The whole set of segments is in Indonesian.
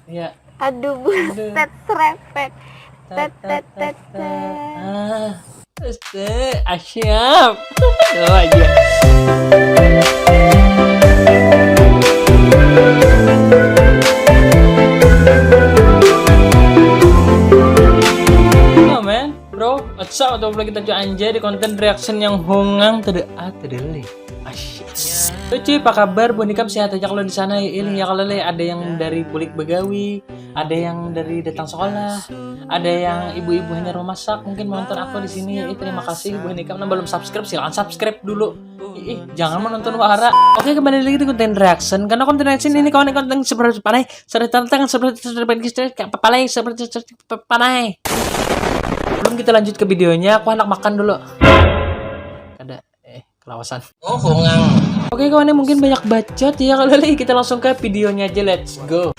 Iya. Aduh buset serepet. Tet tet tet tet. Asyap. Tuh aja. Oh man, bro, what's up? Atau boleh kita coba anjay di konten reaction yang hongang tede tedele. Asyiknya. Cuy, apa kabar? Bonikam sehat aja kalau di sana ya ini ya kalau ada yang dari kulik begawi, ada yang dari datang sekolah, ada yang ibu-ibu hanya rumah masak, mungkin menonton aku di sini. Terima kasih Bonikam. Nah, belum subscribe silakan subscribe dulu. Jangan menonton wahara. Oke, kembali lagi di konten reaction. Karena konten reaction ini konten seperti panai, seperti panai. Belum kita lanjut ke videonya, aku anak makan dulu. Ada kelawasan. Oh, hongang. Oke, kawan, mungkin banyak bacot ya kalau kita langsung ke videonya aja. Let's go.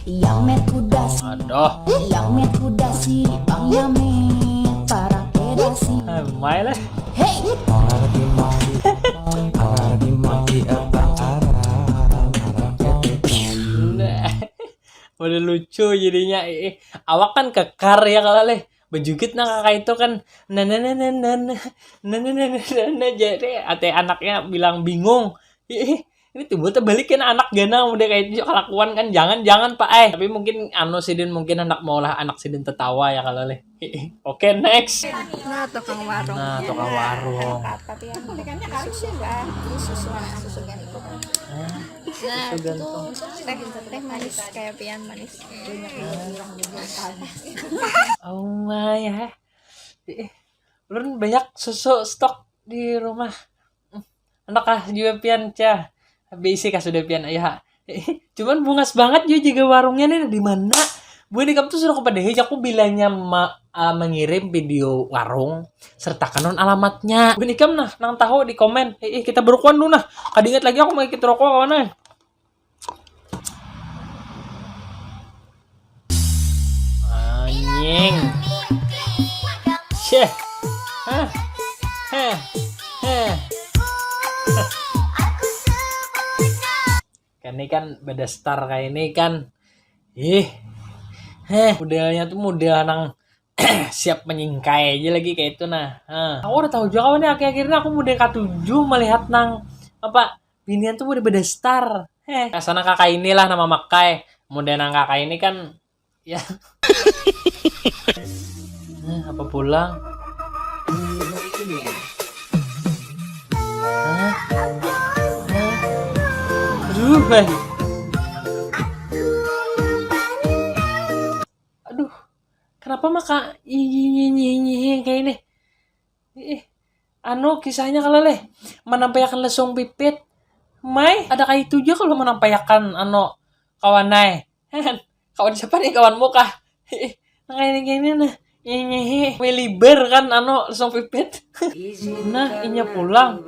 Yang met kuda si, Aduh. yang met kuda si, bang yamet para pedasi. Main lah. Hey, Udah lucu jadinya. Awak kan kekar ya kalau leh. Bejukit nah kakak itu kan jadi ate anaknya bilang bingung. Ini timbul terbalik kan anak gana udah kayak itu kelakuan kan jangan Pak tapi mungkin sidin mungkin anak maulah anak sidin tertawa ya kalau leh. Oke, next. Nah, tukang warung. Nah, tukang warung. Tapi yang belikannya harus ya, Mbak. Susu gantong. Nah, itu teh manis kayak pian manis. Oh my ya. Ulun banyak susu stok di rumah. Anak juga pian cah. Basic sudah pian ayah. Cuman bungas banget juga warungnya nih di mana? Bu ini kamu tuh suruh kepada Hej, aku bilangnya mengirim video warung serta kanon alamatnya. Bu ini kamu nang tahu di komen. Kita berukuan dulu nah. Kadingat lagi aku mau ikut rokok kawan. Anjing. Syeh. Kan ini kan beda star kayak ini kan. Modelnya tuh model nang siap menyingkai aja lagi kayak itu nah. Aku udah tahu juga nih akhir-akhirnya aku model K7 melihat nang apa binian tuh udah beda star. Sana kakak inilah nama Makai. Model nang kakak ini kan ya. Apa pulang? Aduh, kenapa maka kayak ini? Kisahnya kalau leh menampilkan lesung pipit. Mai, ada kayak itu juga kalau menampilkan kawanai. Kawan siapa nih kawanmu kah? Kayak ini nah. Weliber kan lesung pipit. Nah, inya pulang.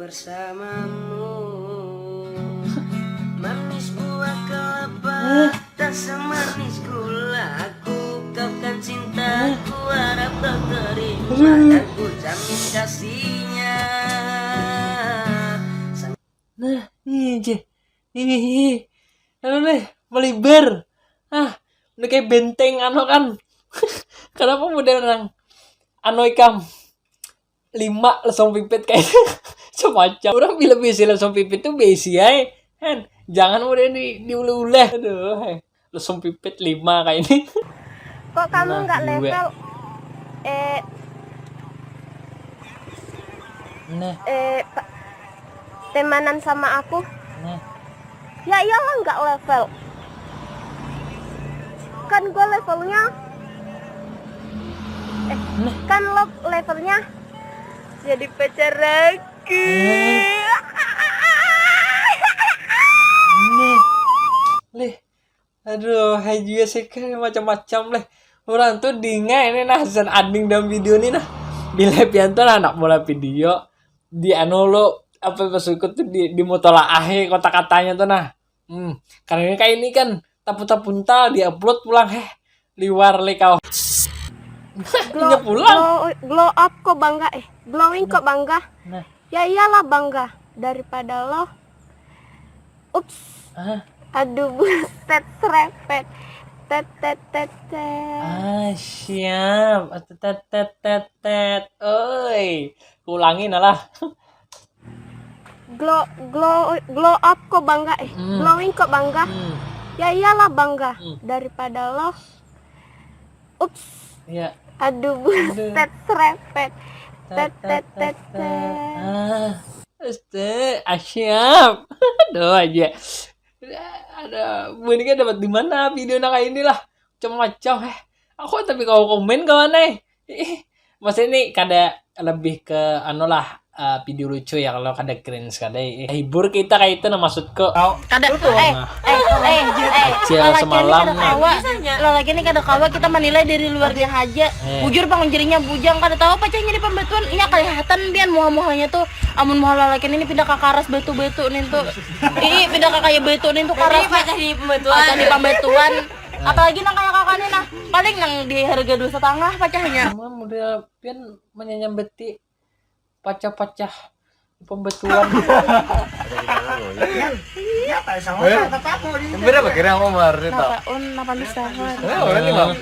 Manis buah kelapa, tak semanis gula. Aku ungkapkan cintaku, harap kau terima dan ku jamin kasihnya. Nah, ini meliber. Udah kayak benteng kan. Kenapa model nang ikam 5 lesung pipit kayak semacam orang bila besi lesung pipit tuh besi ya kan jangan udah diuleh aduh lesung pipit 5 kayak ini. Kok kamu nggak Nah, level temanan sama aku? Nah. Ya iyalah nggak level. Kan gue levelnya kan lo levelnya jadi pacar aku. Leh, aduh, hai juga sih kan macam-macam leh. Orang tuh dinga ini nah Zan ading dalam video ini nah. Bila pianto anak mulai video di lo apa masukut tuh di motola kata-katanya tuh nah. Karena kayak ini kan tapu-tapuntal diupload pulang liwar le kau. Ini pulang. Glow up kok bangga glowing kok bangga. Nah. Ya iyalah bangga daripada lo. Ups. Aduh buset serepet. Tet tet tet tet. Siap. Tet. Oi. Ulangin lah. Glow up kok bangga glowing kok bangga. Ya iyalah bangga daripada lo. Ups. Iya. Aduh buset serepet. Tet tet tet tet. Siap. Aduh aja. Ada boneka dapat di mana video kayak inilah. Macam-macam aku tapi kau komen kawan maksudnya ini kada lebih ke anu lah video lucu ya kalau kada cringe kada hibur kita kayak itu nah maksudku Kada Cil semalam lo lagi nih kada kawa kita menilai dari luarnya aja. Bujur bang jadinya bujang kada tahu pacanya di pembetuan iya kelihatan bian muha-muhanya tuh amun muha lalakin ini pindah ke karas betu-betu nih tuh. Ih pindah ke kayak betu nih tuh karas pacah di pembetuan. Apalagi nang kayak kakaknya nah paling nang di harga 2,5 pacahnya. Sama model pian menyambeti pacah-pacah pembetulan. Berapa kira Omar itu? Tahun 18 tahun. Orang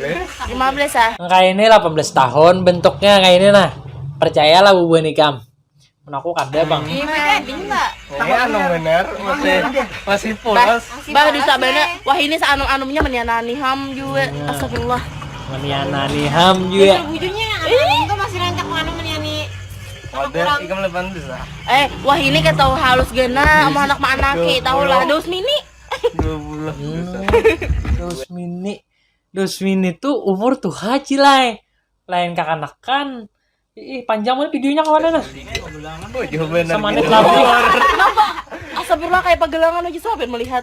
15 ah. Kayak ini 18 tahun bentuknya kayak ini nah. Percayalah Bu Nikam. Aku kada bang. Iya, bener, masih polos. Bah bisa bener. Wah ini seanum-anumnya menyanani ham juga. Astagfirullah. Menyanani ham juga. Bujunya itu masih rancak mana menyanyi. Ada ikam lepan bisa. Wah ini kan tahu halus gena sama anak anaki tahu lah dos mini. 20. Dos mini tuh umur tuh haji lah. Lain kakanakan. Panjang banget videonya kawan nah. Oh, jawaban Sama net labu. Astagfirullah kayak pagelangan aja sahabat melihat.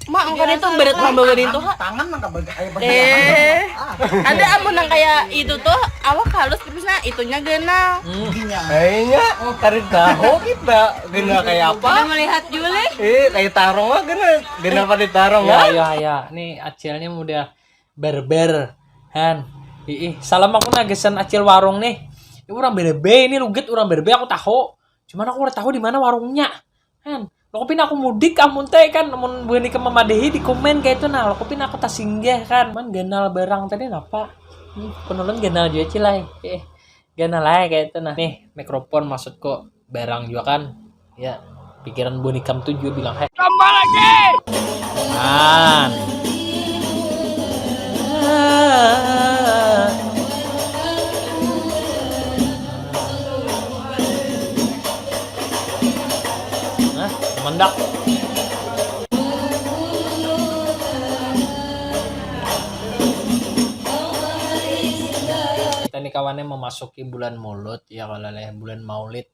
Mak angkat itu berat membawa itu. Tangan mah kayak Ada amun yang kayak itu tuh awak halus terusnya itunya gena. kayaknya tarik tahu kita gena kayak apa? Udah melihat Juli. Kayak tarong mah gena pada tarong Ya. Nih acilnya udah berber. Han. Salam aku nagesan acil warung nih. Ini orang berbe ini luget orang berbe aku tahu. Cuman aku udah tahu di mana warungnya. Han. Lokopin aku mudik amun teh kan amun beuni ke mamadehi di komen kayak itu nah lokopin aku tas singgah kan. Man ganal barang tadi napa? Penulun ganal juga cilai. Ganal lah kayak itu nah. Nih mikrofon maksudku barang juga kan. Ya, pikiran bonikam tuh juga bilang, "Hei, tambah lagi." Kan. Mendak. Kita nih kawannya memasuki bulan Maulud ya kalau bulan Maulid.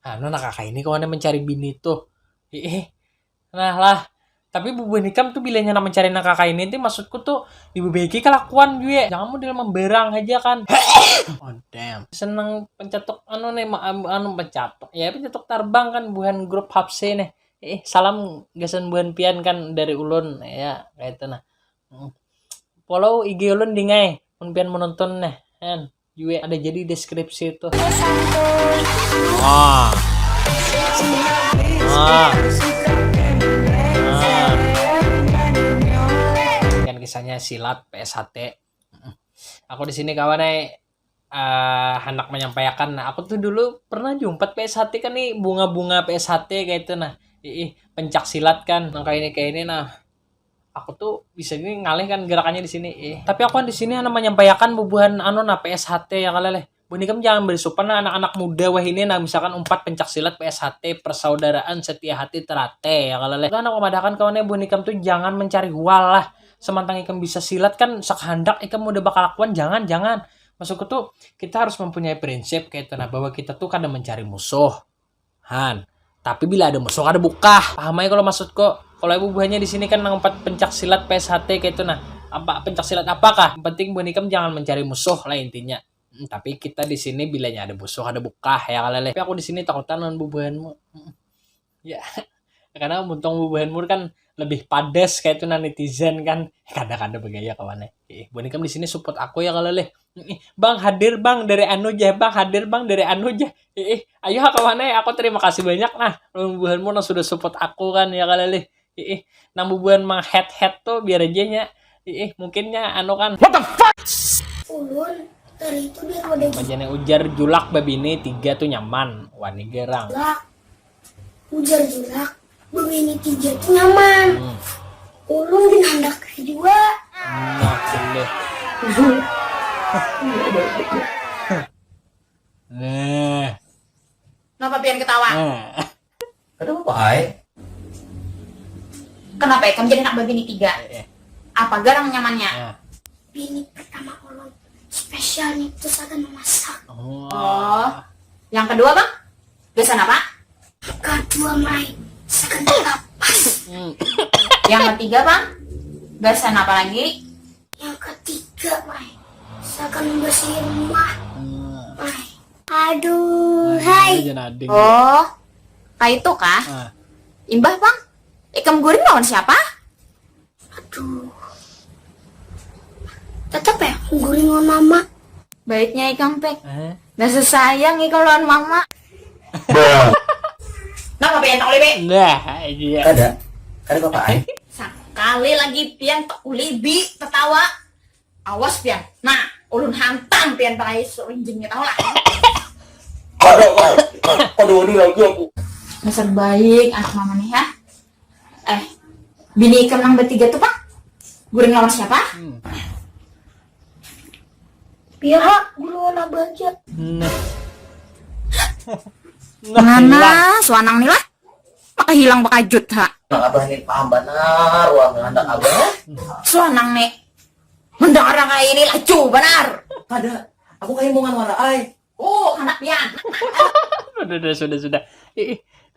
Kakak ini kawannya mencari bini tuh. Nah lah. Tapi Bu Nikam tuh bilangnya mencari kakak ini tuh maksudku tuh diberbagi kelakuan gue. Jangan model memberang aja kan. Oh damn. Seneng pencetok pencetok. Ya pencetok terbang kan bukan grup Hapse nih. Salam gasan buan pian kan dari ulun ya kayak itu nah. Follow IG ulun di ngai. Mun pian menonton nih kan. Gue ada jadi deskripsi itu. Kan kisahnya silat PSHT. Aku di sini kawannya hendak menyampaikan. Nah, aku tuh dulu pernah jumpa PSHT kan nih bunga-bunga PSHT kayak itu nah. Pencak silat kan. Nah, kayak ini nah. Aku tuh bisa ini ngalih kan gerakannya di sini. Tapi aku kan di sini hanya menyampaikan bubuhan PSHT ya kaleleh. Bonikam jangan bersupan anak-anak muda wah ini nah misalkan umpat pencak silat PSHT persaudaraan setia hati terate ya kaleleh. Kan aku madakan kawannya Bonikam tuh jangan mencari hual lah. Semantang ikam bisa silat kan sekehendak ikam udah bakal lakukan jangan. Maksudku tuh kita harus mempunyai prinsip kayak itu nah bahwa kita tuh kadang mencari musuh. Tapi bila ada musuh ada buka. Paham aja kalau maksudku. Kalau ibu buahnya di sini kan ngumpat pencak silat PSHT kayak itu nah. Apa pencak silat apakah? Yang penting Bonikam jangan mencari musuh lah intinya. Tapi kita di sini bilanya ada musuh ada buka ya kaleleh. Tapi aku di sini takutan dengan bubuhanmu. Ya. Karena untung bubuhanmu kan lebih padas kayak itu nah netizen kan. Kadang-kadang begaya kawannya. Bonikam di sini support aku ya kaleleh. Bang hadir bang dari anu jah bang hadir bang dari anu jah. Ayo kawannya aku terima kasih banyak nah bubuhanmu yang sudah support aku kan ya kaleleh. nambubuan mang head tuh biar aja nya. Mungkinnya anu kan. Ulun dari itu biar wadah Bajane ujar julak babini 3 tuh nyaman. Wani gerang. julak. Ujar julak. Begini 3 tuh nyaman. Ulun din hendak kedua. Nah, boleh. Nah. Kenapa pian ketawa? Kenapa, Ai? Kenapa ya? Kamu jadi anak babini 3? Apa garang nyamannya? Nah. Bini pertama ulun spesialnya itu akan memasak. Oh. Yang kedua bang? Biasa apa? Kedua mai akan tapas. Yang ketiga bang? Biasa apa lagi? Yang ketiga mai akan membersih rumah. Mai. Aduh, hai. Aja nading. Oh. Kayak itu kah? Ah. Imbah bang? Ikan guring lawan siapa? Aduh. Tetap ya, guringan mama. Baiknya ikan pek. Nasa sayang ikan lawan mama. Kenapa pian tak ulibi? Nah, iya. Ada Bapak Ai? Sekali lagi pian tak ulibi tertawa. Awas pian. Nah, ulun hantang pian pakai serinjingnya tahu lah. Aduh, lagi aku. Dasar baik anak mama nih ya. Bini ikan nang bertiga tuh pak? Guring lawan siapa? Biar guringan abah aja. Nah. Mana suanang nih lah? Maka hilang bakajut ha. Anak abah ini paham benar, wah anak abah. Suanang nih. Mendengar kayak ini lacu benar. Ada, aku kayak mau ngamara Ai. Oh anak pian. Sudah.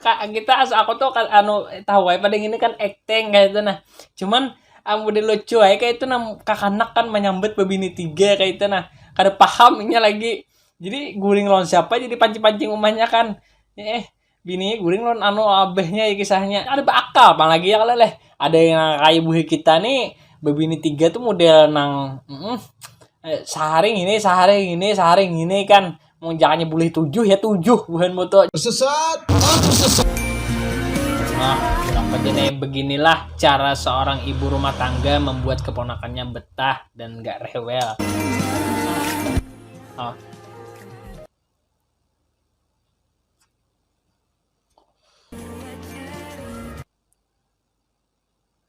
Kak kita aku tuh kan anu tahu aja pada ini kan acting kayak itu nah. Cuman udah lucu aja kayak itu nah kakanak kan menyambut babini 3 kayak itu nah. Kada pahamnya lagi. Jadi guring lawan siapa jadi pancing-pancing umahnya kan. Bini guring lawan anu abahnya ya kisahnya. Ada bakal apalagi ya kalau leh. Ada yang kayak buhi kita nih babini 3 tuh model nang saharing ini kan. Mau jangannya boleh 7 ya 7 bukan moto. Tersesat. Nah, kenapa jadi beginilah cara seorang ibu rumah tangga membuat keponakannya betah dan gak rewel. Oh.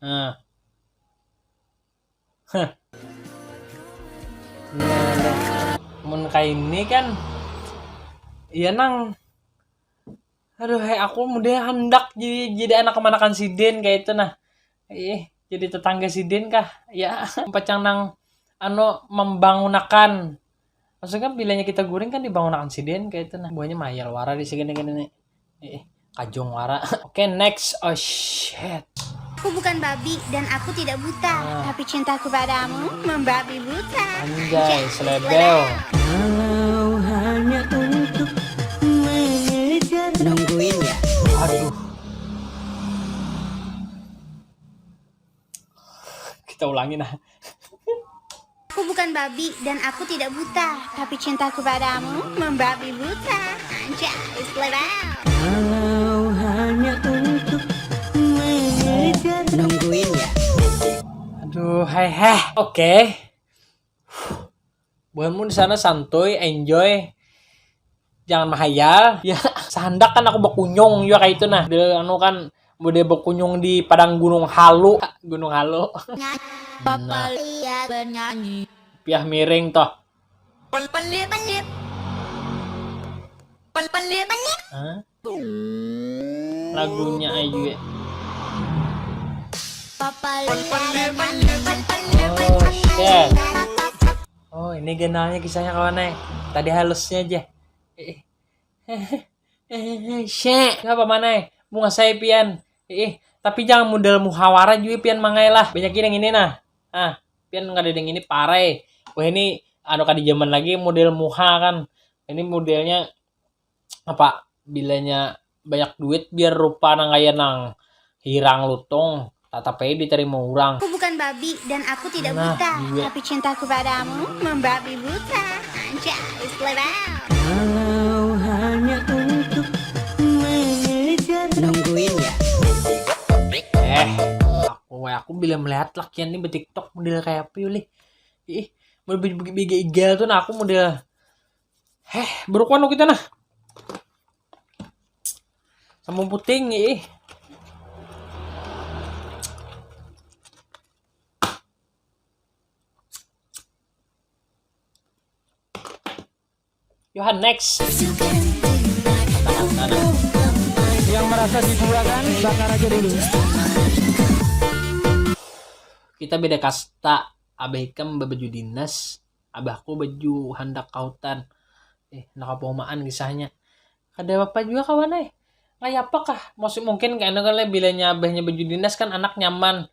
Nah. Mun kayak ini kan iya nang aduh aku mudah hendak jadi anak kemanakan si Den kayak itu nah jadi tetangga si Den kah ya pacang nang anu membangunakan maksudnya bilanya kita guring kan dibangunakan si Den kayak itu nah buahnya mayal wara di segini nih kajong wara. Oke, next. Oh shit. Aku bukan babi dan aku tidak buta, tapi cintaku padamu membabi buta. Anjay, selebel. Nungguin ya. Aduh. Kita ulangi nah. Aku bukan babi dan aku tidak buta, tapi cintaku padamu membabi buta. Anjay, selebel. Nungguin ya. Aduh, oke. Bukanmu di sana santuy, enjoy. Jangan mahayal. Ya, sehandak kan aku berkunjung ya kayak itu nah. Dia anu kan bude berkunjung di padang Gunung Halu. Gunung Halu. Papa lihat bernyanyi. Piah miring toh. Pelit. Hah? Lagunya Ayu ya. Papa Oh shit. Oh ini genalnya kisahnya kawan tadi halusnya aja. Shit. Ngapa mana? Bunga saya pian. Tapi jangan model muhawara juga pian mangai lah. Banyakin yang ini nah. Pian nggak ada yang ini pare. Wah ini anu kan di zaman lagi model muha kan. Ini modelnya apa? Bilanya banyak duit biar rupa nang kaya nang hirang lutung. Tatapai diterima orang. Aku bukan babi dan aku tidak Nah, buta, iya. tapi cintaku padamu membabi buta. Anjay, selebel. Nungguin ya. Aku bila melihat lakian ini TikTok model kayak apa yuli. Mau biga igal tuh nah aku model berukuan kita nah. Sambung puting Yohan next. Yang merasa dikurangkan bakar aja dulu. Kita beda kasta. Abah Ikam baju dinas, abahku baju handak kautan. Nakapomaan kisahnya. Kada apa juga kawan kayak apakah? Mungkin karena kan bilanya abahnya baju dinas kan anak nyaman.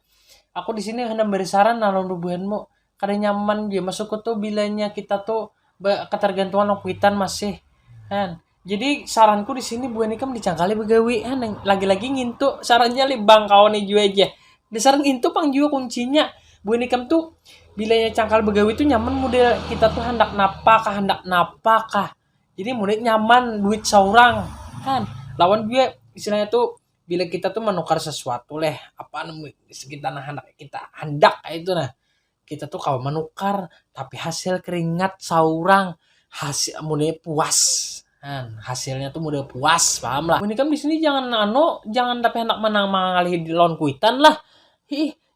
Aku di sini hendak bersaran nalon rubuhanmu. Kada nyaman dia masuk tuh bilanya kita tuh ketergantungan okuitan masih kan. Jadi saranku di sini buan ikam dicangkali begawi lagi-lagi ngintu sarannya libang kawan juga aja. Disaran ngintu pang juga kuncinya. Buan ikam tuh bilanya cangkal begawi tuh nyaman model kita tuh hendak napakah. Jadi model nyaman duit seorang kan. Lawan juga istilahnya tuh bila kita tuh menukar sesuatu apa kita hendak itu nah. Kita tuh kalau menukar tapi hasil keringat seorang hasil model puas kan hasilnya tuh model puas paham lah. Ini kan di sini jangan tapi hendak menang mengalih di lawan kuitan lah.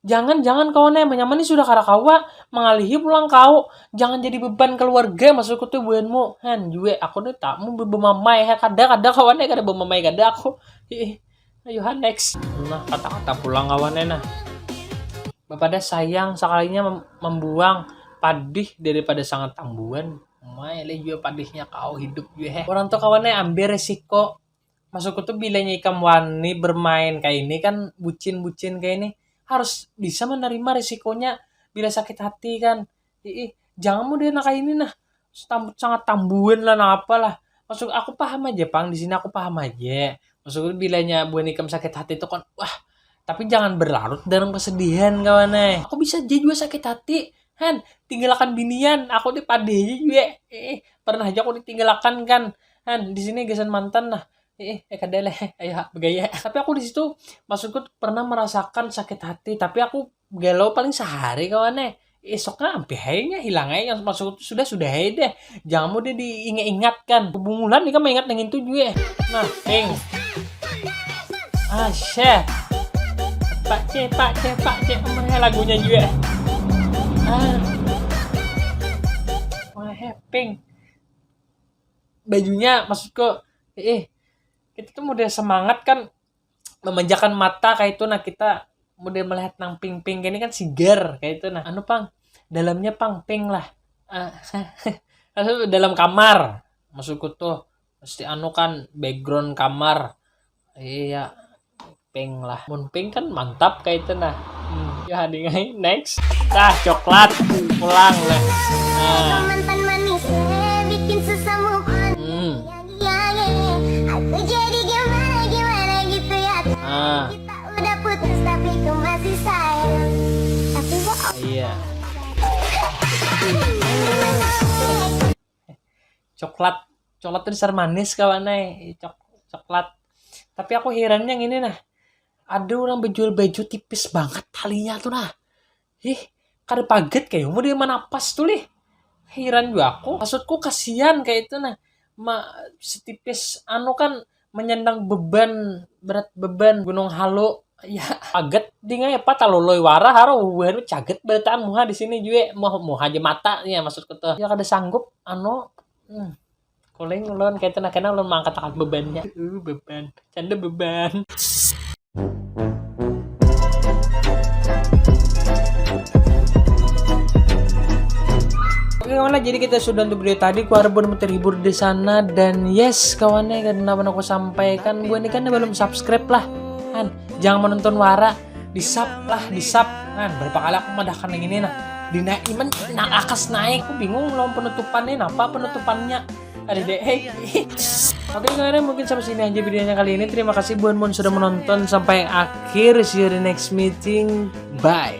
Jangan kawan menyamani sudah karakawa mengalihi pulang kau jangan jadi beban keluarga masukku tuh buanmu kan juga aku tuh tak mau bermamai kada kawan kada bermamai kada aku ayo next nah kata-kata pulang kawan nah bapada sayang sekalinya membuang padih daripada sangat tambuhan juga padihnya kau hidup juga orang tuh kawan ambil resiko masukku tuh bilanya ikam wani bermain kayak ini kan bucin kayak ini harus bisa menerima risikonya bila sakit hati kan. Jangan mau dia kayak ini nah. Sangat tambuhan lah nah apalah. Maksud aku paham aja pang di sini aku paham aja. Maksudnya bilanya buan ikam sakit hati itu kan wah, tapi jangan berlarut dalam kesedihan kawan Aku bisa aja juga sakit hati. Han, tinggalkan binian. Aku di padeh aja juga. Pernah aja aku ditinggalkan kan. Han, di sini gesan mantan nah. Kadang ayo bergaya. Tapi aku di situ maksudku pernah merasakan sakit hati, tapi aku galau paling sehari kawan esoknya sampai hainya hilang aja yang maksudku sudah deh. Jangan mau dia diingat-ingatkan. Hubungan nih kan mengingat dengan itu juga. Nah, Asyah. Pak C, mana lagunya juga. Ping. Bajunya maksudku kita tuh model semangat kan memanjakan mata kayak itu nah kita model melihat nang ping ini kan sigar kayak itu nah pang dalamnya pang ping lah dalam kamar maksudku tuh mesti kan background kamar ping lah mun ping kan mantap kayak itu nah ya hadingai next coklat pulang lah Mantan manis bikin susah move on. Aku jadi gimana gitu ya. Kita udah putus tapi kau masih sayang. Tapi bohong. Iya. Coklat tuh dasar manis kawan coklat. Tapi aku heran yang ini nah. Ada orang berjual baju tipis banget talinya tuh nah. Kada paget kayak mau dia manapas tuh Heran juga aku. Maksudku kasihan kayak itu nah. Setipis kan menyandang berat beban gunung halu ya paget di ngai apa taloloy wara haro buhan caget berataan muha di sini juga muha aja mata ya maksudku tuh ya kada sanggup koleng ulun kayak tenang kena ulun mangkat bebannya beban canda beban. Oke kawan, jadi kita sudah untuk video tadi. Ku harap benar terhibur di sana dan yes kawannya karena aku sampaikan gue ini kan belum subscribe lah kan jangan menonton wara di sub kan berapa kali aku madahkan yang ini nah dinaiman akas naik aku bingung lawan penutupannya apa penutupannya ada deh oke kawan mungkin sampai sini aja videonya kali ini. Terima kasih buat sudah menonton sampai akhir. See you in the next meeting, bye.